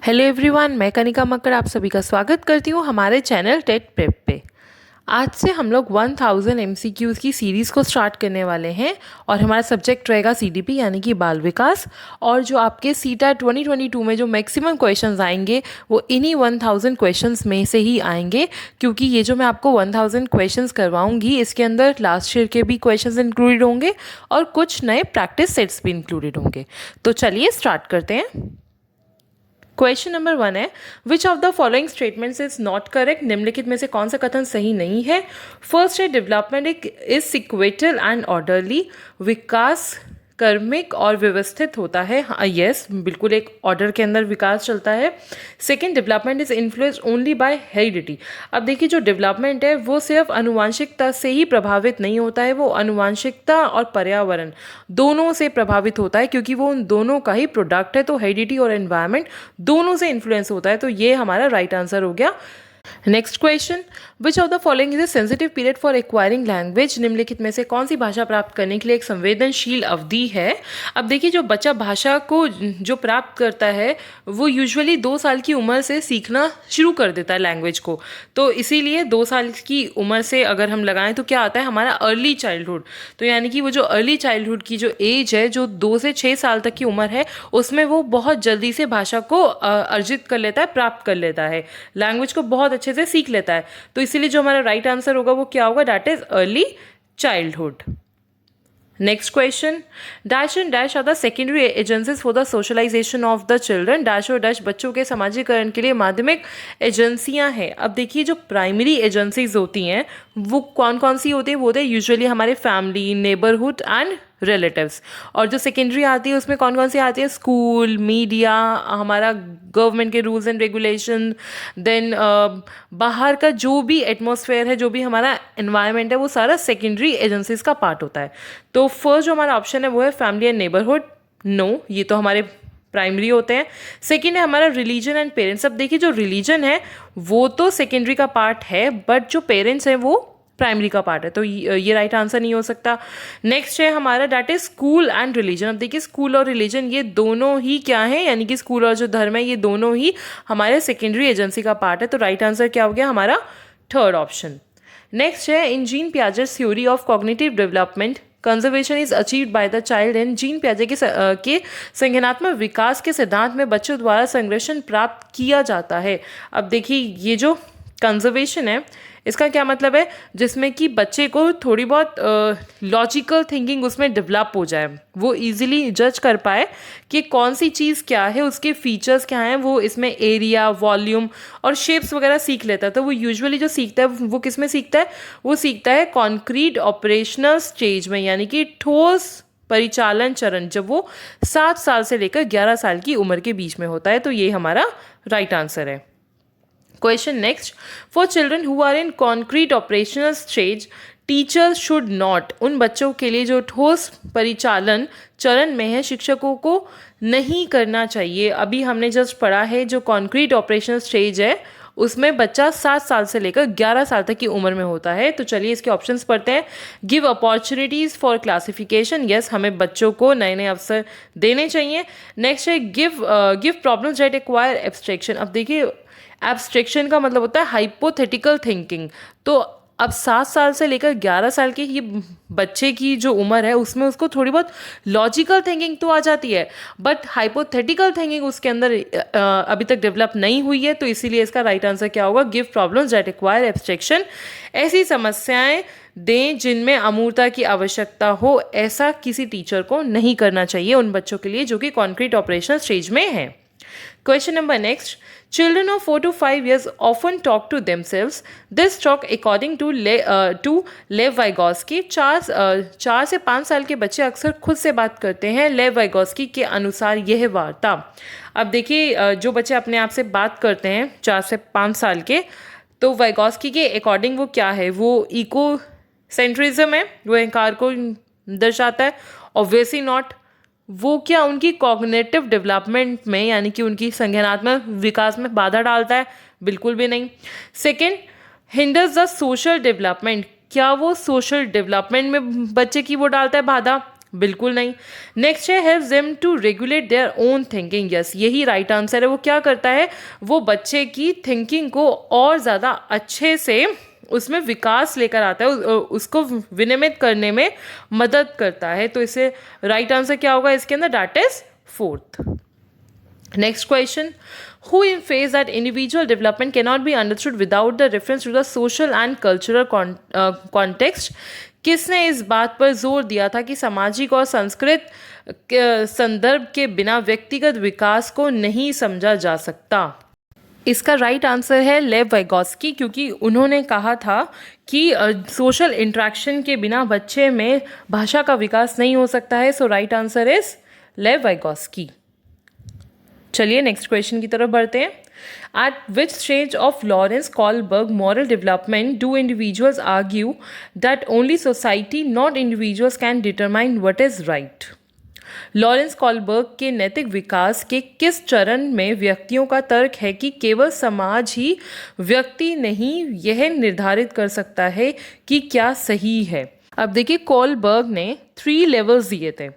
Hello everyone, मैं कनिका मक्कड़ आप सभी का स्वागत करती हूँ हमारे चैनल टेट प्रेप पे। आज से हम लोग 1000 MCQs की सीरीज़ को स्टार्ट करने वाले हैं और हमारा सब्जेक्ट रहेगा CDP यानी कि बाल विकास। और जो आपके CTAT 2022 में जो मैक्सिमम क्वेश्चंस आएंगे वो इन्हीं 1000 क्वेश्चंस में से ही आएंगे, क्योंकि ये जो मैं आपको 1000 क्वेश्चंस करवाऊंगी इसके अंदर लास्ट ईयर के भी क्वेश्चंस इंक्लूडेड होंगे और कुछ नए प्रैक्टिस सेट्स भी इंक्लूडेड होंगे। तो चलिए स्टार्ट करते हैं। क्वेश्चन नंबर 1 है, विच of the following statements is not correct. निम्नलिखित में से कौन सा कथन सही नहीं है। फर्स्ट है, डेवलपमेंट इज सिक्वेटल एंड ऑर्डरली। विकास क्रमिक और व्यवस्थित होता है। यस, बिल्कुल एक ऑर्डर के अंदर विकास चलता है। Second, development is influenced only by heredity. अब देखिए, जो डेवलपमेंट है वो सिर्फ आनुवांशिकता से ही प्रभावित नहीं होता है, वो आनुवांशिकता और पर्यावरण दोनों से प्रभावित होता है, क्योंकि वो उन दोनों का ही प्रोडक्ट है। तो हेरिडिटी और एनवायरनमेंट दोनों से इन्फ्लुएंस होता है। तो ये हमारा राइट आंसर हो गया। Next question, which of the following is a sensitive period for acquiring language. निम्नलिखित में से कौन सी भाषा प्राप्त करने के लिए एक संवेदनशील अवधि है। अब देखिए, जो बच्चा भाषा को जो प्राप्त करता है वो यूजुअली 2 साल की उम्र से सीखना शुरू कर देता है लैंग्वेज को। तो इसीलिए 2 साल की उम्र से अगर हम लगाएं तो क्या आता है हमारा अर्ली चाइल्डहुड। तो यानी कि वो जो अर्ली चाइल्डहुड की जो एज है, जो 2 से 6 साल तक की उम्र है, उसमें वो बहुत जल्दी से भाषा को अर्जित कर लेता है, प्राप्त कर लेता है, लैंग्वेज को बहुत अच्छे से सीख लेता है। तो इसीलिए जो हमारा राइट आंसर होगा वो क्या होगा, that is early childhood. Next question, dash and dash are the secondary agencies for the socialization of the children. Dash और डैश बच्चों के समाजीकरण के लिए माध्यमिक एजेंसियां हैं। अब देखिए, जो प्राइमरी एजेंसीज होती हैं वो कौन कौन सी होती है, वो होते हैं यूजुअली हमारे फैमिली, नेबरहुड एंड रिलेटिव्स। और जो सेकेंडरी आती है उसमें कौन कौन सी आती है, स्कूल, मीडिया, हमारा गवर्नमेंट के रूल्स एंड रेगुलेशन, देन बाहर का जो भी एटमॉस्फेयर है, जो भी हमारा एनवायरनमेंट है, वो सारा सेकेंडरी एजेंसीज का पार्ट होता है। तो फर्स्ट जो हमारा ऑप्शन है वो है फैमिली एंड नेबरहुड। नो, ये तो हमारे प्राइमरी होते हैं। सेकेंड है हमारा रिलीजन एंड पेरेंट्स। अब देखिए, जो रिलीजन है वो तो सेकेंडरी का पार्ट है, बट जो पेरेंट्स हैं वो प्राइमरी का पार्ट है। तो ये राइट आंसर नहीं हो सकता। नेक्स्ट है हमारा that is school and religion. अब देखिए, स्कूल और रिलीजन ये दोनों ही क्या है, यानी कि स्कूल और जो धर्म है ये दोनों ही हमारे सेकेंडरी एजेंसी का पार्ट है। तो राइट आंसर क्या हो गया हमारा, थर्ड ऑप्शन। नेक्स्ट है, in Jean Piaget's theory of cognitive development conservation is achieved by the child. And Jean पियाजे के संज्ञानात्मक विकास के सिद्धांत में बच्चों द्वारा संरक्षण प्राप्त किया जाता है। अब देखिए, ये जो कंजर्वेशन है इसका क्या मतलब है, जिसमें कि बच्चे को थोड़ी बहुत लॉजिकल थिंकिंग उसमें डेवलप हो जाए, वो इजीली जज कर पाए कि कौन सी चीज़ क्या है, उसके फीचर्स क्या हैं, वो इसमें एरिया, वॉल्यूम और शेप्स वगैरह सीख लेता है। तो वो यूजुअली जो सीखता है वो किस में सीखता है, वो सीखता है कॉन्क्रीट ऑपरेशनल स्टेज में, यानी कि ठोस परिचालन चरण, जब वो 7 साल से लेकर 11 साल की उम्र के बीच में होता है। तो ये हमारा राइट आंसर है। Question next, for children who are in concrete operational stage teachers should not. उन बच्चों के लिए जो ठोस परिचालन चरण में है, शिक्षकों को नहीं करना चाहिए। अभी हमने जस्ट पढ़ा है जो कॉन्क्रीट ऑपरेशनल स्टेज है उसमें बच्चा 7 साल से लेकर 11 साल तक की उम्र में होता है। तो चलिए इसके ऑप्शंस पढ़ते हैं। Give opportunities for classification. Yes, हमें बच्चों को नए नए अवसर देने चाहिए। नेक्स्ट है, give problems that require abstraction. अब देखिए, एब्स्ट्रैक्शन का मतलब होता है हाइपोथेटिकल थिंकिंग। तो अब 7 साल से लेकर 11 साल के ये बच्चे की जो उम्र है उसमें उसको थोड़ी बहुत लॉजिकल थिंकिंग तो आ जाती है, बट हाइपोथेटिकल थिंकिंग उसके अंदर अभी तक डेवलप नहीं हुई है। तो इसीलिए इसका राइट आंसर क्या होगा, give problems that require abstraction. ऐसी समस्याएं दें जिनमें अमूर्तता की आवश्यकता हो, ऐसा किसी टीचर को नहीं करना चाहिए उन बच्चों के लिए जो कि कॉन्क्रीट ऑपरेशनल स्टेज में है। Question number next. Children of 4 to 5 years often talk to themselves. This talk, according to Lev Vygotsky, 4 से 5 साल के बच्चे अक्सर खुद से बात करते हैं। लेव वाइगोस्की के अनुसार यह वार्ता। अब देखिए, जो बच्चे अपने आप से बात करते हैं 4 से 5 साल के, तो वाइगोस्की के अकॉर्डिंग वो क्या है, वो इको सेंट्रिज्म है, वो अहंकार को दर्शाता है। Obviously not. वो क्या उनकी कॉग्निटिव डेवलपमेंट में, यानी कि उनकी संज्ञानात्मक विकास में बाधा डालता है, बिल्कुल भी नहीं। Second, hinders the social development. क्या वो सोशल डेवलपमेंट में बच्चे की वो डालता है बाधा, बिल्कुल नहीं। नेक्स्ट है help them to regulate their own thinking. Yes, यही राइट आंसर है। वो क्या करता है, वो बच्चे की थिंकिंग को और ज़्यादा अच्छे से उसमें विकास लेकर आता है, उसको विनियमित करने में मदद करता है। तो इसे राइट आंसर क्या होगा इसके अंदर, that is fourth. Next question. Who emphasized that individual development cannot be understood without the reference to the social and cultural context? किसने इस बात पर जोर दिया था कि सामाजिक और संस्कृत संदर्भ के बिना व्यक्तिगत विकास को नहीं समझा जा सकता? इसका राइट आंसर है लेव वाइगोस्की, क्योंकि उन्होंने कहा था कि सोशल इंट्रैक्शन के बिना बच्चे में भाषा का विकास नहीं हो सकता है। So right answer is Lev Vygotsky. चलिए नेक्स्ट क्वेश्चन की तरफ बढ़ते हैं। At which stage of Lawrence Kohlberg moral development do individuals argue that only society not individuals can determine what is right? Lawrence Kohlberg के नैतिक विकास के किस चरण में व्यक्तियों का तर्क है कि केवल समाज ही, व्यक्ति नहीं, यह निर्धारित कर सकता है कि क्या सही है? अब देखिए, कॉलबर्ग ने 3 लेवल्स दिए थे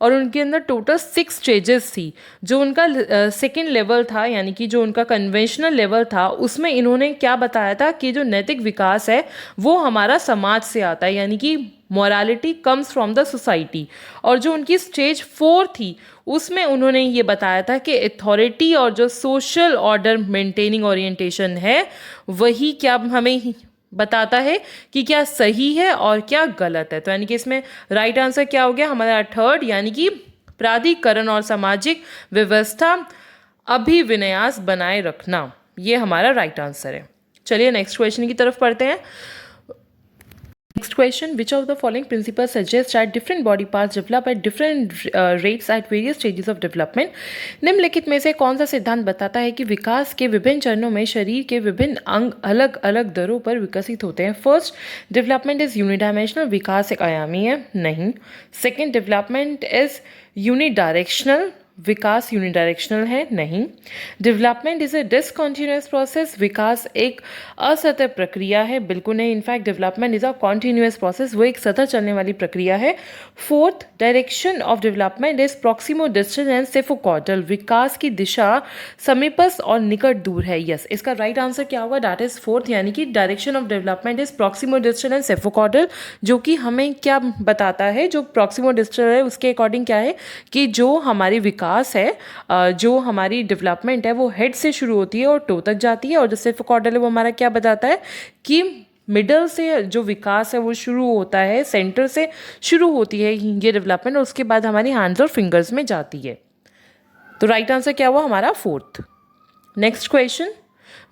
और उनके अंदर टोटल 6 स्टेजेस थी। जो उनका सेकेंड लेवल था, यानी कि जो उनका कन्वेंशनल लेवल था, उसमें इन्होंने क्या बताया था कि जो नैतिक विकास है वो हमारा समाज से आता है, यानी कि morality comes from the society. और जो उनकी स्टेज 4 थी, उसमें उन्होंने ये बताया था कि अथॉरिटी और जो सोशल ऑर्डर मेंटेनिंग ओरिएंटेशन है, वही क्या हमें बताता है कि क्या सही है और क्या गलत है। तो यानी कि इसमें राइट आंसर क्या हो गया हमारा, थर्ड, यानी कि प्राधिकरण और सामाजिक व्यवस्था अभिविन्यास बनाए रखना, ये हमारा राइट आंसर है। चलिए नेक्स्ट क्वेश्चन की तरफ पढ़ते हैं। Next question, which of the following principles suggests that different body parts develop at different rates at various stages of development? निम्नलिखित में से कौन सा सिद्धांत बताता है कि विकास के विभिन्न चरणों में शरीर के विभिन्न अंग अलग अलग दरों पर विकसित होते हैं? फर्स्ट, डेवलपमेंट इज यूनिडायमेंशनल, विकास एक आयामी है, नहीं। सेकेंड, डेवलपमेंट इज यूनिडायरेक्शनल, विकास यूनिडायरेक्शनल है, नहीं। Development is a discontinuous process, विकास एक असतत प्रक्रिया है, बिल्कुल नहीं। In fact development is a continuous process, वो एक सतत चलने वाली प्रक्रिया है। Fourth, direction of development is proximodistal and cephalocaudal, विकास की दिशा समीपस्थ और निकट दूर है। यस, इसका राइट आंसर क्या होगा, दैट इज फोर्थ, यानी कि direction of development is proximodistal and cephalocaudal, जो कि हमें क्या बताता है, जो प्रॉक्सिमो डिस्टेंस है उसके अकॉर्डिंग क्या है कि जो हमारी विकास है, जो हमारी डेवलपमेंट है, वो हेड से शुरू होती है और टो तक जाती है। और जो सेफोकॉर्डल है वो हमारा क्या बताता है कि मिडल से जो विकास है वो शुरू होता है, सेंटर से शुरू होती है ये डेवलपमेंट, और उसके बाद हमारी हैंड्स और फिंगर्स में जाती है। तो राइट आंसर क्या हुआ हमारा, fourth. Next question,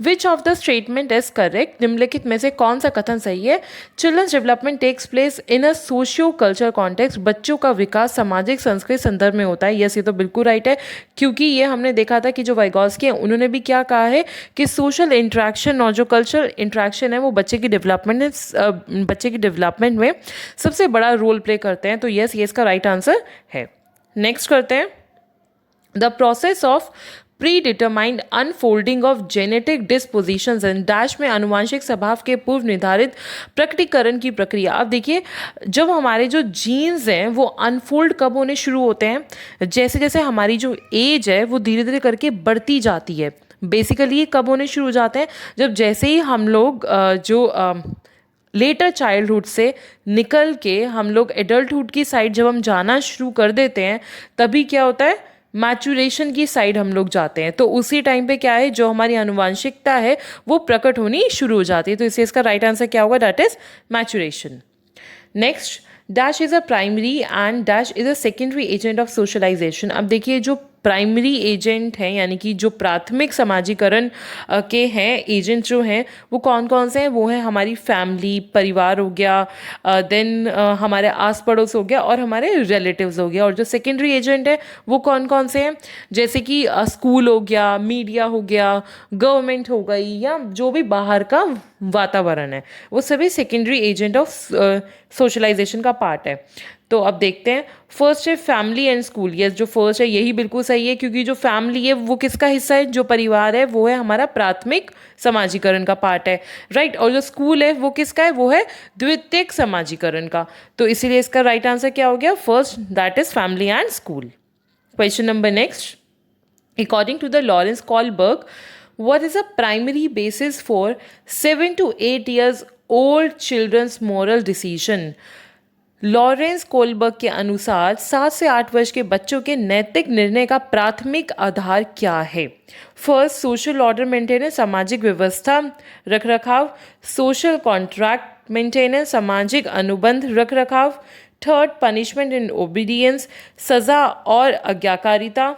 which of the statement is correct? निम्नलिखित में से कौन सा कथन सही है? Children's development takes place in a socio culture context, बच्चों का विकास सामाजिक संस्कृति संदर्भ में होता है। यस, ये तो बिल्कुल राइट है, क्योंकि ये हमने देखा था कि जो वाइगोस्की है उन्होंने भी क्या कहा है कि सोशल इंट्रैक्शन और जो कल्चरल इंट्रैक्शन है वो बच्चे की डेवलपमेंट में सबसे बड़ा रोल प्ले करते हैं। तो यस, ये इसका राइट आंसर है। नेक्स्ट करते हैं, the process of predetermined unfolding of genetic dispositions and dash में आनुवांशिक स्वभाव के पूर्व निर्धारित प्रकटीकरण की प्रक्रिया। अब देखिए, जब हमारे जो जीन्स हैं वो अनफोल्ड कब होने शुरू होते हैं, जैसे जैसे हमारी जो एज है वो धीरे धीरे करके बढ़ती जाती है। बेसिकली ये कब होने शुरू हो जाते हैं, जब जैसे ही हम लोग लेटर चाइल्डहुड से निकल के हम लोग एडल्टहुड की साइड जब हम जाना शुरू कर देते हैं, तभी क्या होता है, मैचुरेशन की साइड हम लोग जाते हैं। तो उसी टाइम पे क्या है, जो हमारी आनुवांशिकता है वो प्रकट होनी शुरू हो जाती है। तो इससे इसका राइट आंसर क्या होगा, that is maturation. Next, dash is a primary and dash is a secondary agent of socialization. अब देखिए, जो प्राइमरी एजेंट हैं, यानी कि जो प्राथमिक समाजीकरण के हैं एजेंट जो हैं वो कौन कौन से हैं, वो है हमारी फैमिली, परिवार हो गया, देन हमारे आस पड़ोस हो गया और हमारे रिलेटिव्स हो गया। और जो सेकेंडरी एजेंट है वो कौन कौन से हैं, जैसे कि स्कूल हो गया, मीडिया हो गया, गवर्नमेंट हो गई, या जो भी बाहर का वातावरण है, वो सभी सेकेंडरी एजेंट ऑफ सोशलाइजेशन का पार्ट है। तो अब देखते हैं। फर्स्ट है फैमिली एंड स्कूल। यस, जो फर्स्ट है यही बिल्कुल सही है, क्योंकि जो फैमिली है वो किसका हिस्सा है, जो परिवार है वो है हमारा प्राथमिक समाजीकरण का पार्ट है, राइट। और जो स्कूल है वो किसका है, वो है द्वितीयक समाजीकरण का। तो इसीलिए इसका राइट आंसर क्या हो गया, first, that is family and school. Question number next, according to the Lawrence Kohlberg, what is a primary basis for 7 to 8 years old children's moral decision? Lawrence Kohlberg के अनुसार 7 से 8 वर्ष के बच्चों के नैतिक निर्णय का प्राथमिक आधार क्या है? फर्स्ट, सोशल ऑर्डर मेंटेनेंस, सामाजिक व्यवस्था रख रखाव। सोशल कॉन्ट्रैक्ट मेंटेनेंस, सामाजिक अनुबंध रख रखाव। थर्ड, पनिशमेंट एंड ओबीडियंस, सजा और आज्ञाकारिता।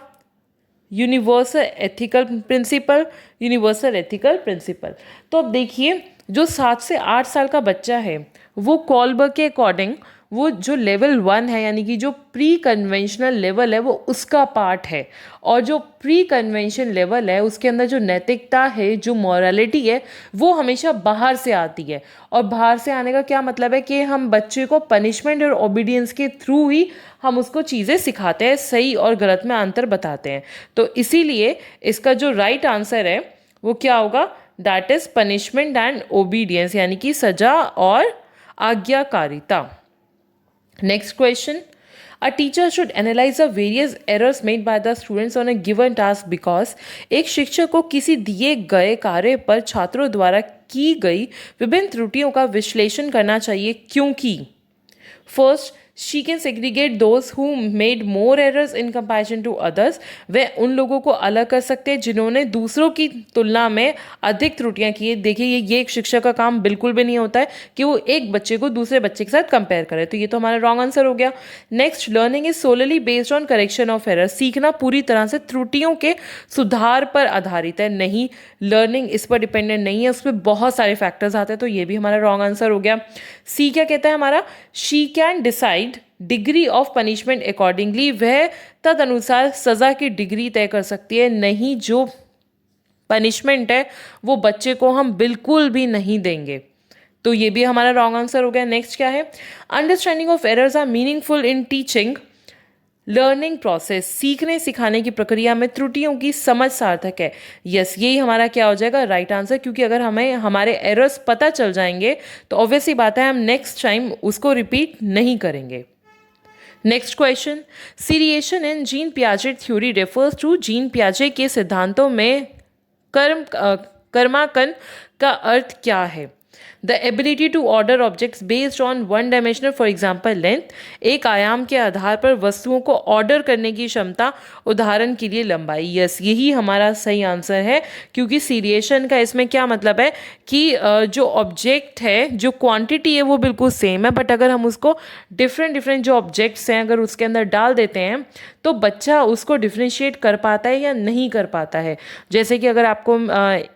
Universal ethical principal. तो अब देखिए, जो 7 से 8 साल का बच्चा है वो कॉलबर्ग के अकॉर्डिंग वो जो लेवल 1 है, यानी कि जो प्री कन्वेंशनल लेवल है वो उसका पार्ट है। और जो प्री कन्वेंशन लेवल है उसके अंदर जो नैतिकता है, जो मॉरलिटी है, वो हमेशा बाहर से आती है। और बाहर से आने का क्या मतलब है कि हम बच्चे को पनिशमेंट और ओबीडियंस के थ्रू ही हम उसको चीज़ें सिखाते हैं, सही और गलत में अंतर बताते हैं। तो इसीलिए इसका जो राइट आंसर है वो क्या होगा, that is punishment and obedience, यानी कि सजा और आज्ञाकारिता। Next question. A teacher should analyze the various errors made by the students on a given task because एक शिक्षक को किसी दिए गए कार्य पर छात्रों द्वारा की गई विभिन्न त्रुटियों का विश्लेषण करना चाहिए, क्योंकि first, she can segregate those who made more errors in comparison to others. वह उन लोगों को अलग कर सकते हैं जिन्होंने दूसरों की तुलना में अधिक त्रुटियां की है। देखिए, ये एक शिक्षक का काम बिल्कुल भी नहीं होता है कि वो एक बच्चे को दूसरे बच्चे के साथ कंपेयर करे। तो ये तो हमारा रॉन्ग आंसर हो गया। Next, learning is solely based on correction of error. सीखना पूरी तरह से त्रुटियों के सुधार पर आधारित है। नहीं, लर्निंग इस पर डिपेंडेंट नहीं है, उस पर बहुत सारे फैक्टर्स आते हैं। तो ये भी हमारा रॉन्ग आंसर हो गया। सी क्या कहता है हमारा, she can decide degree of punishment accordingly. वह तद अनुसार सजा की डिग्री तय कर सकती है। नहीं, जो पनिशमेंट है वो बच्चे को हम बिल्कुल भी नहीं देंगे। तो ये भी हमारा रॉन्ग आंसर हो गया। नेक्स्ट क्या है, understanding of errors are meaningful in teaching learning process. सीखने सिखाने की प्रक्रिया में त्रुटियों की समझ सार्थक है। यस, यही हमारा क्या हो जाएगा, राइट आंसर, क्योंकि अगर हमें हमारे एरर्स पता चल जाएंगे तो ऑब्वियसली बात है हम नेक्स्ट टाइम उसको रिपीट नहीं करेंगे। Next question, seriation in gene पियाजे theory refers to gene पियाजे के सिद्धांतों में कर्मांकन का अर्थ क्या है? The ability to order objects based on one dimensional, for example length. एक आयाम के आधार पर वस्तुओं को ऑर्डर करने की क्षमता, उदाहरण के लिए लंबाई। यस, यही हमारा सही आंसर है, क्योंकि सीरिएशन का इसमें क्या मतलब है कि जो ऑब्जेक्ट है, जो क्वांटिटी है वो बिल्कुल सेम है, बट अगर हम उसको डिफरेंट जो ऑब्जेक्ट्स हैं अगर उसके अंदर डाल देते हैं तो बच्चा उसको डिफ्रेंशिएट कर पाता है या नहीं कर पाता है। जैसे कि अगर आपको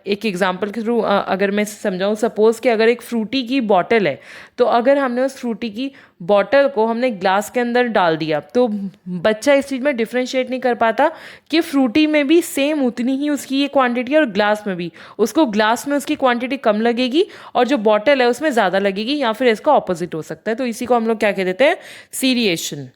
एक एग्जांपल के थ्रू अगर मैं समझाऊं, सपोज कि अगर एक फ्रूटी की बॉटल है, तो अगर हमने उस फ्रूटी की बॉटल को हमने ग्लास के अंदर डाल दिया तो बच्चा इस चीज़ में डिफ्रेंशिएट नहीं कर पाता कि फ्रूटी में भी सेम उतनी ही उसकी ये क्वांटिटी है और ग्लास में भी उसको ग्लास में उसकी क्वांटिटी कम लगेगी और जो बॉटल है उसमें ज़्यादा लगेगी, या फिर इसका ऑपोजिट हो सकता है। तो इसी को हम लोग क्या कह देते हैं, सीरिएशन।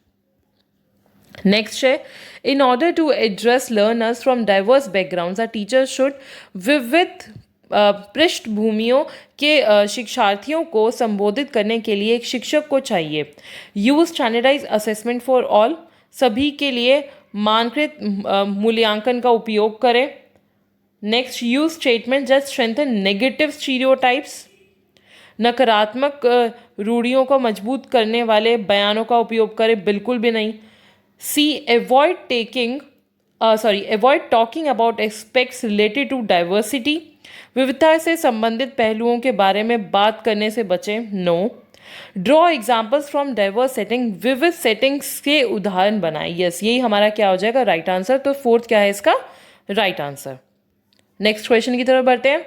नेक्स्ट है, in order to address learners from diverse backgrounds are teachers should विविध पृष्ठभूमियों के शिक्षार्थियों को संबोधित करने के लिए एक शिक्षक को चाहिए। Use standardize assessment for all, सभी के लिए मानकृत मूल्यांकन का उपयोग करें। Next, use statement just strengthen negative stereotypes, नकारात्मक रूढ़ियों को मजबूत करने वाले बयानों का उपयोग करें, बिल्कुल भी नहीं। C, avoid talking about aspects related to diversity, विविधता से संबंधित पहलुओं के बारे में बात करने से बचें। No. Draw examples from diverse setting, विविध सेटिंग्स के उदाहरण बनाएं। यस, यही हमारा क्या हो जाएगा, राइट आंसर। तो फोर्थ क्या है इसका, राइट आंसर। नेक्स्ट क्वेश्चन की तरफ बढ़ते हैं।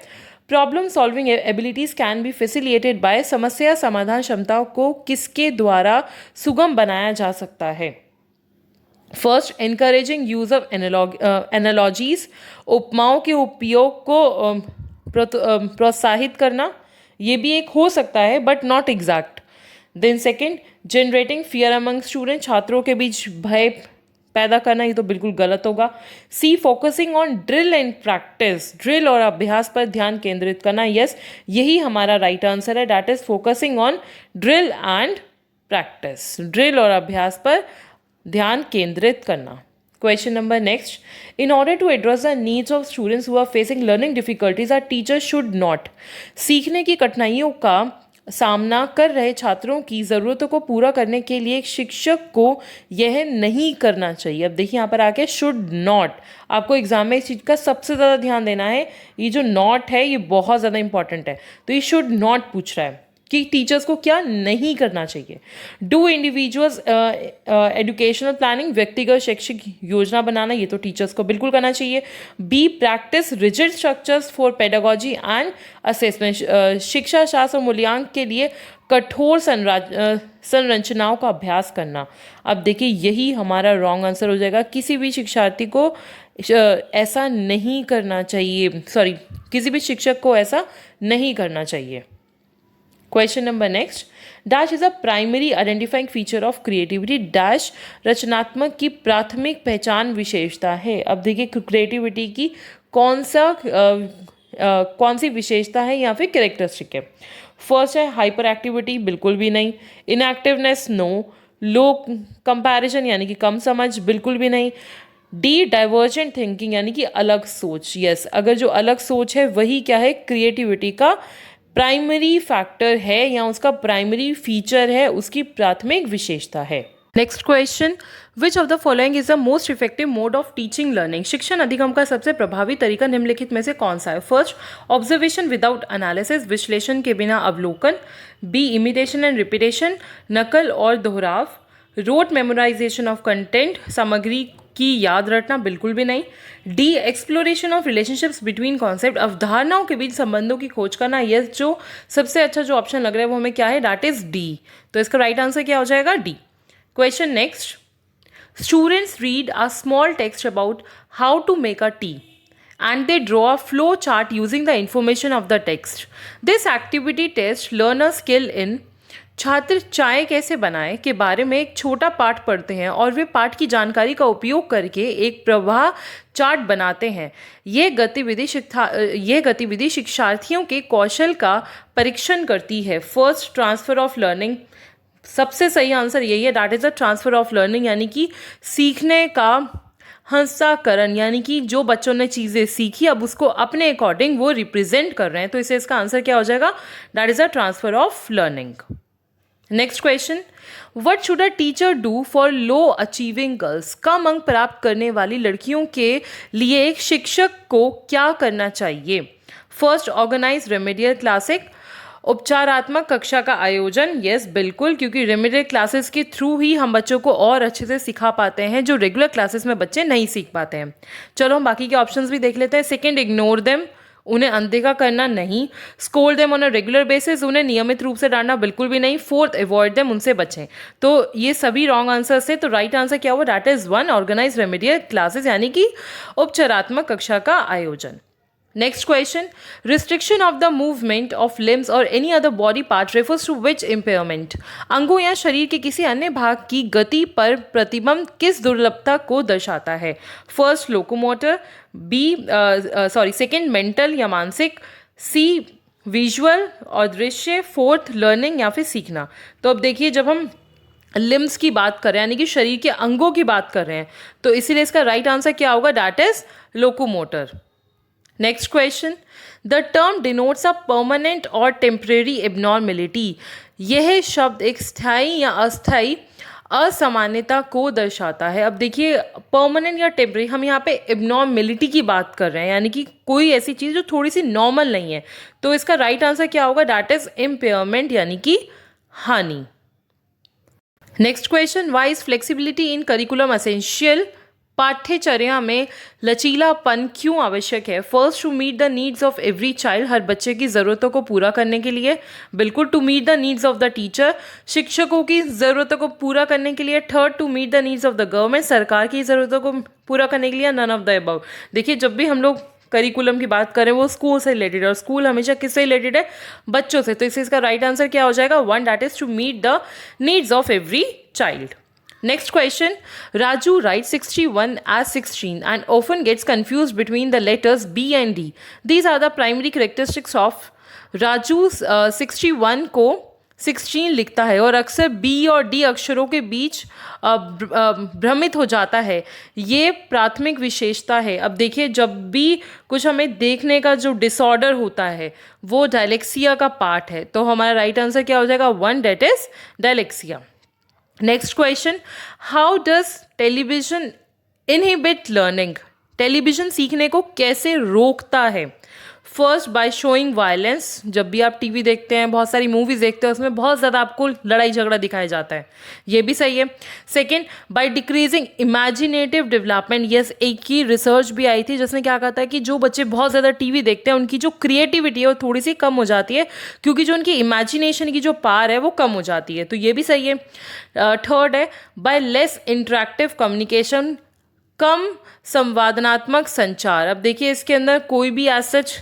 Problem solving abilities can be facilitated bye, समस्या समाधान क्षमताओं को किसके द्वारा सुगम बनाया जा सकता है? First, encouraging use of analogies, उपमाओं के उपयोग को प्रोत्साहित करना। ये भी एक हो सकता है but not exact. Then second, generating fear among student, छात्रों के बीच भय पैदा करना, ये तो बिल्कुल गलत होगा। C, focusing on drill and practice, drill और अभ्यास पर ध्यान केंद्रित करना, यस यही हमारा राइट आंसर है, that is focusing on drill and practice, drill और अभ्यास पर ध्यान केंद्रित करना। Question number next, in order to address the needs of students who are facing learning difficulties are teachers should not, सीखने की कठिनाइयों का सामना कर रहे छात्रों की ज़रूरतों को पूरा करने के लिए एक शिक्षक को यह नहीं करना चाहिए। अब देखिए यहाँ पर आके शुड नॉट, आपको एग्जाम में इस चीज़ का सबसे ज़्यादा ध्यान देना है, ये जो नॉट है ये बहुत ज़्यादा इंपॉर्टेंट है। तो ये शुड नॉट पूछ रहा है कि टीचर्स को क्या नहीं करना चाहिए। डू इंडिविजुअल्स एजुकेशनल प्लानिंग, व्यक्तिगत शैक्षिक योजना बनाना, ये तो टीचर्स को बिल्कुल करना चाहिए। B, practice rigid structures for pedagogy and assessment, शिक्षा शास्त्र और मूल्यांकन के लिए कठोर संरचनाओं का अभ्यास करना। अब देखिए यही हमारा रॉन्ग आंसर हो जाएगा, किसी भी शिक्षार्थी को ऐसा नहीं करना चाहिए, सॉरी किसी भी शिक्षक को ऐसा नहीं करना चाहिए। Question number next, dash is a primary identifying feature of creativity, dash रचनात्मक की प्राथमिक पहचान विशेषता है। अब देखिए क्रिएटिविटी की कौन सी विशेषता है या फिर कैरेक्टरिस्टिक है। फर्स्ट है हाइपर एक्टिविटी, बिल्कुल भी नहीं। इनएक्टिवनेस, नो। लो कंपैरिजन यानी कि कम समझ, बिल्कुल भी नहीं। डी, डाइवर्जेंट थिंकिंग यानी कि अलग सोच, यस अगर जो अलग सोच है वही क्या है, क्रिएटिविटी का प्राइमरी फैक्टर है या उसका प्राइमरी फीचर है, उसकी प्राथमिक विशेषता है। Next question, which of the following is the most effective mode of teaching learning, शिक्षण अधिगम का सबसे प्रभावी तरीका निम्नलिखित में से कौन सा है। फर्स्ट, ऑब्जर्वेशन विदाउट एनालिसिस, विश्लेषण के बिना अवलोकन। बी, इमिटेशन एंड रिपीटेशन, नकल और दोहराव। रोट मेमोराइजेशन ऑफ कंटेंट, सामग्री की याद रखना, बिल्कुल भी नहीं। D, exploration of relationships between concept, अवधारणाओं के बीच संबंधों की खोज करना, यह जो सबसे अच्छा जो ऑप्शन लग रहा है वो हमें क्या है, दैट इज डी। तो इसका राइट आंसर क्या हो जाएगा, D. Question next, students read a small text about how to make a tea and they draw a flow chart using the information of the text. This activity tests learner skill in, छात्र चाय कैसे बनाएं के बारे में एक छोटा पाठ पढ़ते हैं और वे पाठ की जानकारी का उपयोग करके एक प्रवाह चार्ट बनाते हैं। यह गतिविधि शिक्षार्थियों के कौशल का परीक्षण करती है। फर्स्ट, ट्रांसफर ऑफ लर्निंग, सबसे सही आंसर यही है, that is a transfer of learning यानी कि सीखने का हस्तांतरण, यानी कि जो बच्चों ने चीज़ें सीखी अब उसको अपने अकॉर्डिंग वो रिप्रेजेंट कर रहे हैं, तो इसे इसका आंसर क्या हो जाएगा, that is a transfer of learning. Next question, what should a teacher do for low achieving girls, कम अंक प्राप्त करने वाली लड़कियों के लिए एक शिक्षक को क्या करना चाहिए। फर्स्ट, ऑर्गेनाइज रेमेडियल क्लासिक, उपचारात्मक कक्षा का आयोजन, यस बिल्कुल, क्योंकि रेमेडियल क्लासेस के थ्रू ही हम बच्चों को और अच्छे से सिखा पाते हैं जो रेगुलर क्लासेस में बच्चे नहीं सीख पाते हैं। चलो हम बाकी के ऑप्शंस भी देख लेते हैं। सेकंड, इग्नोर देम, उन्हें अनदेखा करना नहीं। Scold them on a regular basis, उन्हें नियमित रूप से डांटना, बिल्कुल भी नहीं। फोर्थ, अवॉइड देम, उनसे बचें। तो ये सभी रॉन्ग आंसर्स है, तो राइट आंसर क्या हुआ, that is one, organize remedial classes यानी कि उपचारात्मक कक्षा का आयोजन। Next question, restriction of the movement of limbs or any other body part refers to which impairment? अंगों या शरीर के किसी अन्य भाग की गति पर प्रतिबंध किस दुर्लभता को दर्शाता है। First, locomotor. सेकंड, मेंटल या मानसिक। सी, विजुअल और दृश्य। फोर्थ, लर्निंग या फिर सीखना। तो अब देखिए जब हम लिम्स की बात कर रहे हैं यानी कि शरीर के अंगों की बात कर रहे हैं, तो इसीलिए इसका राइट आंसर क्या होगा, that is locomotor. Next question, the term denotes a permanent और टेम्परेरी एबनॉर्मेलिटी, यह शब्द एक स्थायी या अस्थायी असामान्यता को दर्शाता है। अब देखिए परमानेंट या टेम्परेरी, हम यहाँ पे एबनॉर्मेलिटी की बात कर रहे हैं यानी कि कोई ऐसी चीज़ जो थोड़ी सी नॉर्मल नहीं है, तो इसका राइट आंसर क्या होगा, दैट इज इम्पेयरमेंट यानी कि हानि। Next question, why is flexibility in curriculum essential, पाठ्यचर्या में लचीलापन क्यों आवश्यक है। First, to meet the needs of every child, हर बच्चे की ज़रूरतों को पूरा करने के लिए, बिल्कुल। To meet the needs of the teacher, शिक्षकों की ज़रूरतों को पूरा करने के लिए। Third, to meet the needs of the government, सरकार की ज़रूरतों को पूरा करने के लिए। None of the above. देखिए जब भी हम लोग करिकुलम की बात करें वो स्कूल से रिलेटेड है, और स्कूल हमेशा किससे रिलेटेड है? बच्चों से। तो इसका राइट आंसर क्या हो जाएगा? One, that is to meet the needs of every child. Next question. Raju writes 61 as 16 and often gets confused between the letters B and D. These are the primary characteristics of Raju. 61 को 16 लिखता है और अक्सर B और D अक्षरों के बीच भ्रमित हो जाता है. ये प्राथमिक विशेषता है. अब देखिए, जब भी कुछ हमें देखने का जो डिसऑर्डर होता है वो डायलेक्सिया का पार्ट है. तो हमारा राइट आंसर क्या हो जाएगा? One, that is dyslexia. Next question. How does television inhibit learning? Television सीखने को कैसे रोकता है? First, by showing violence. जब भी आप टीवी देखते हैं, बहुत सारी मूवीज देखते हैं, उसमें बहुत ज़्यादा आपको लड़ाई झगड़ा दिखाया जाता है, ये भी सही है. Second, by decreasing imaginative development. Yes, एक ही रिसर्च भी आई थी जिसने क्या कहा था कि जो बच्चे बहुत ज़्यादा टीवी देखते हैं उनकी जो क्रिएटिविटी है वो थोड़ी सी कम हो जाती है, क्योंकि जो उनकी इमेजिनेशन की जो पावर है वो कम हो जाती है. तो ये भी सही है. थर्ड है, बाय लेस इंटरेक्टिव कम्युनिकेशन. कम संवादनात्मक संचार. अब देखिए, इसके अंदर कोई भी एज सच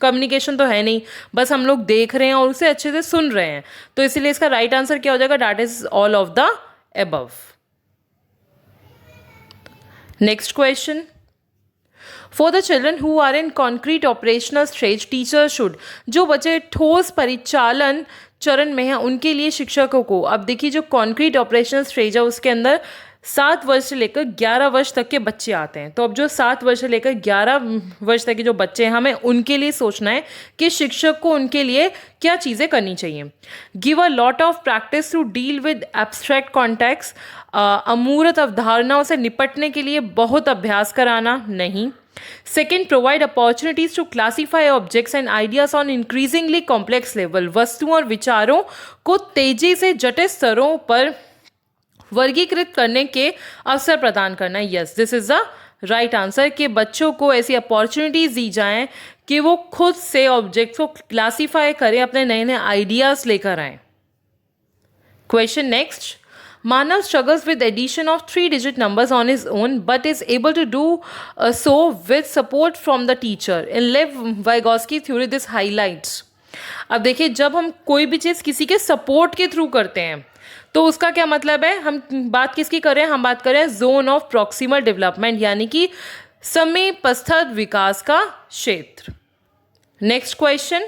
कम्युनिकेशन तो है नहीं, बस हम लोग देख रहे हैं और उसे अच्छे से सुन रहे हैं. तो इसीलिए इसका राइट आंसर क्या हो जाएगा? That is all of the above. Next question. For the children who are in concrete operational stage, teacher should. जो बच्चे ठोस परिचालन चरण में हैं उनके लिए शिक्षकों को. अब देखिए, जो कॉन्क्रीट ऑपरेशनल स्टेज है उसके अंदर 7 वर्ष से लेकर 11 वर्ष तक के बच्चे आते हैं. तो अब जो 7 वर्ष से लेकर 11 वर्ष तक के जो बच्चे हैं, हमें उनके लिए सोचना है कि शिक्षक को उनके लिए क्या चीज़ें करनी चाहिए. Give a lot of practice to deal with abstract context. अमूर्त अवधारणाओं से निपटने के लिए बहुत अभ्यास कराना नहीं. Second, provide opportunities to classify objects and ideas on increasingly complex level. वस्तुओं और विचारों को तेजी से जटिल स्तरों पर वर्गीकृत करने के अवसर प्रदान करना. Yes, this is the right answer. कि बच्चों को ऐसी अपॉर्चुनिटीज दी जाएं कि वो खुद से ऑब्जेक्ट्स को क्लासीफाई करें, अपने नए नए आइडियाज लेकर आएं. Question next. Manav struggles with addition of 3-digit numbers on his own but is able to do so with support from the teacher. In Lev Vygotsky theory this highlights. अब देखिए, जब हम कोई भी चीज़ किसी के सपोर्ट के थ्रू करते हैं तो उसका क्या मतलब है? हम बात किसकी कर रहे हैं? हम बात कर रहे हैं जोन ऑफ प्रॉक्सिमल डेवलपमेंट, यानी कि समीपस्थ विकास का क्षेत्र. नेक्स्ट क्वेश्चन,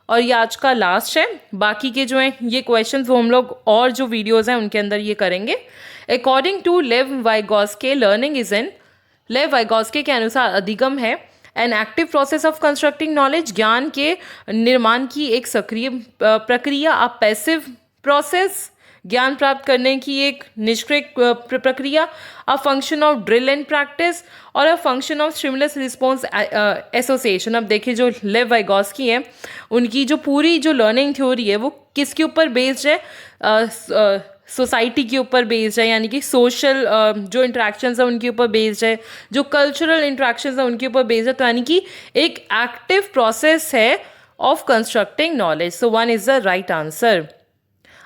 और ये आज का लास्ट है. बाकी के जो हैं ये क्वेश्चंस वो हम लोग और जो वीडियोस हैं उनके अंदर ये करेंगे. According to Lev Vygotsky, learning is in. Lev Vygotsky के अनुसार अधिगम है an active process of constructing knowledge. ज्ञान के निर्माण की एक सक्रिय प्रक्रिया. A passive process. ज्ञान प्राप्त करने की एक निष्क्रिय प्रक्रिया. A function of drill and practice और a function of stimulus response association. अब देखिए, जो लेव वाइगोत्स्की है उनकी जो पूरी जो लर्निंग थ्योरी है वो किसके ऊपर बेस्ड है? सोसाइटी के ऊपर बेस्ड है, यानी कि सोशल जो इंट्रैक्शंस है उनके ऊपर बेस्ड है, जो कल्चरल इंट्रैक्शंस है उनके ऊपर बेस्ड है. तो यानी कि एक एक्टिव प्रोसेस है of constructing knowledge. So one is the right answer.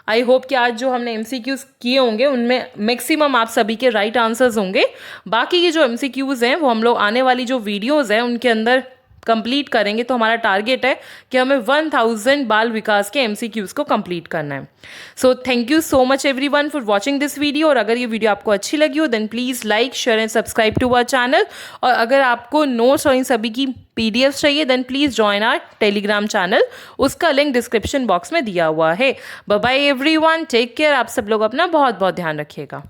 I hope कि आज जो हमने MCQs किए होंगे उनमें मैक्सिमम आप सभी के राइट आंसर्स होंगे. बाकी के जो MCQs हैं वो हम लोग आने वाली जो वीडियोस हैं उनके अंदर कंप्लीट करेंगे. तो हमारा टारगेट है कि हमें 1000 बाल विकास के MCQs को कंप्लीट करना है. So thank you so much everyone for watching this video. और अगर ये वीडियो आपको अच्छी लगी हो then please like, share and subscribe to our channel. और अगर आपको नोट्स और इन सभी की PDF चाहिए then please join our Telegram channel. उसका लिंक डिस्क्रिप्शन बॉक्स में दिया हुआ है. Bye bye everyone, take care. आप सब लोग अपना बहुत बहुत ध्यान रखिएगा.